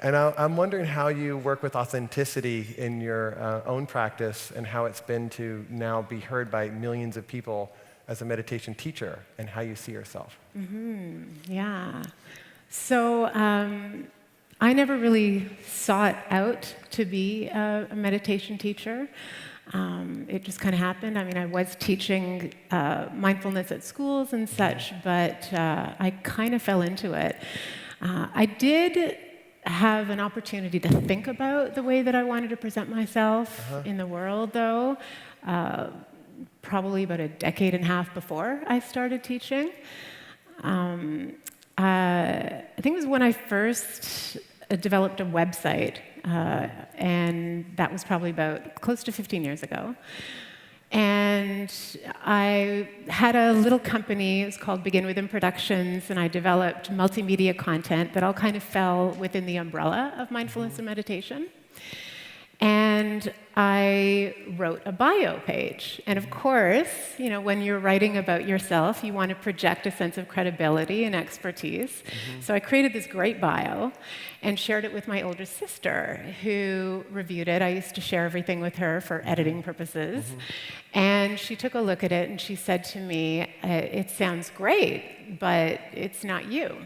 And I'm wondering how you work with authenticity in your own practice and how it's been to now be heard by millions of people as a meditation teacher and how you see yourself. Yeah. So I never really sought out to be a meditation teacher. It just kind of happened. I mean, I was teaching mindfulness at schools and such, but I kind of fell into it. I did have an opportunity to think about the way that I wanted to present myself in the world, though, probably about a decade and a half before I started teaching. I think it was when I first developed a website, and that was probably about close to 15 years ago. And I had a little company, it was called Begin Within Productions, and I developed multimedia content that all kind of fell within the umbrella of mindfulness and meditation. And I wrote a bio page. And of course, you know, when you're writing about yourself, you want to project a sense of credibility and expertise. So I created this great bio and shared it with my older sister, who reviewed it. I used to share everything with her for editing purposes. And she took a look at it and she said to me, it sounds great, but it's not you.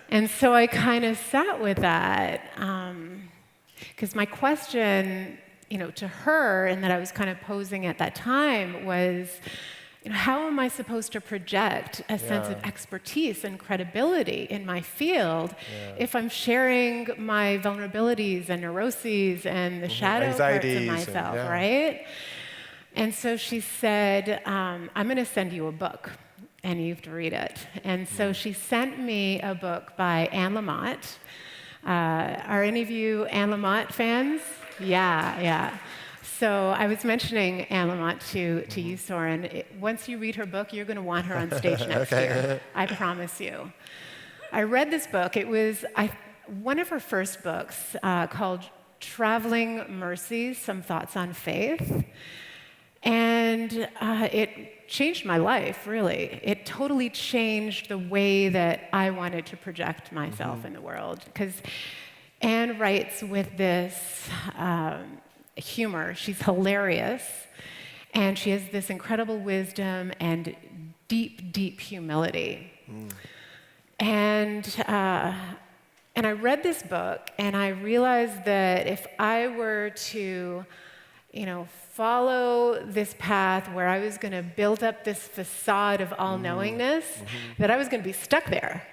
And so I kind of sat with that. Because my question, you know, to her, and that I was kind of posing at that time, was, you know, how am I supposed to project a sense of expertise and credibility in my field if I'm sharing my vulnerabilities and neuroses and the shadow parts of myself, right? And so she said, I'm going to send you a book, and you have to read it. And so she sent me a book by Anne Lamott. Are any of you Anne Lamott fans? Yeah. So I was mentioning Anne Lamott to you, Soren. Once you read her book, you're going to want her on stage next year. I promise you. I read this book. It was one of her first books called Traveling Mercies, Some Thoughts on Faith. And it changed my life, really. It totally changed the way that I wanted to project myself in the world. Because Anne writes with this humor. She's hilarious. And she has this incredible wisdom and deep, deep humility. And I read this book, and I realized that if I were to, you know, follow this path where I was going to build up this facade of all-knowingness, that I was going to be stuck there,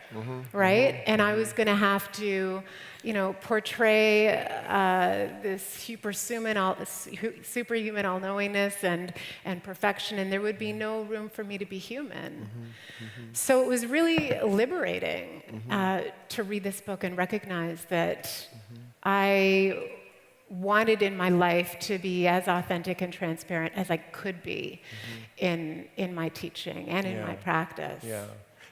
right? And I was going to have to, you know, portray this superhuman all-knowingness and perfection, and there would be no room for me to be human. So it was really liberating to read this book and recognize that I wanted in my life to be as authentic and transparent as I could be in my teaching and in my practice.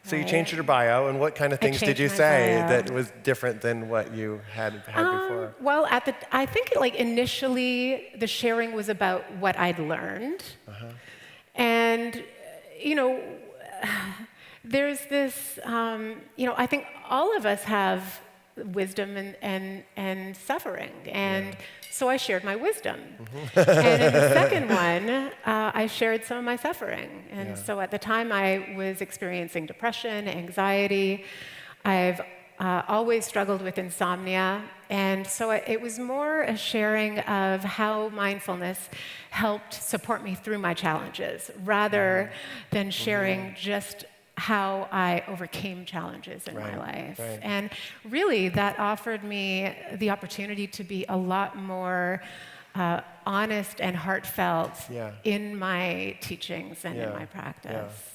So you changed your bio, and what kind of things did you say that was different than what you had before? Well, I think like initially the sharing was about what I'd learned, and you know, there's this, you know, I think all of us have wisdom and suffering, and so I shared my wisdom. And in the second one, I shared some of my suffering. And so at the time I was experiencing depression, anxiety. I've always struggled with insomnia, and so it was more a sharing of how mindfulness helped support me through my challenges, rather than sharing just how I overcame challenges in my life. And really, that offered me the opportunity to be a lot more honest and heartfelt in my teachings and in my practice.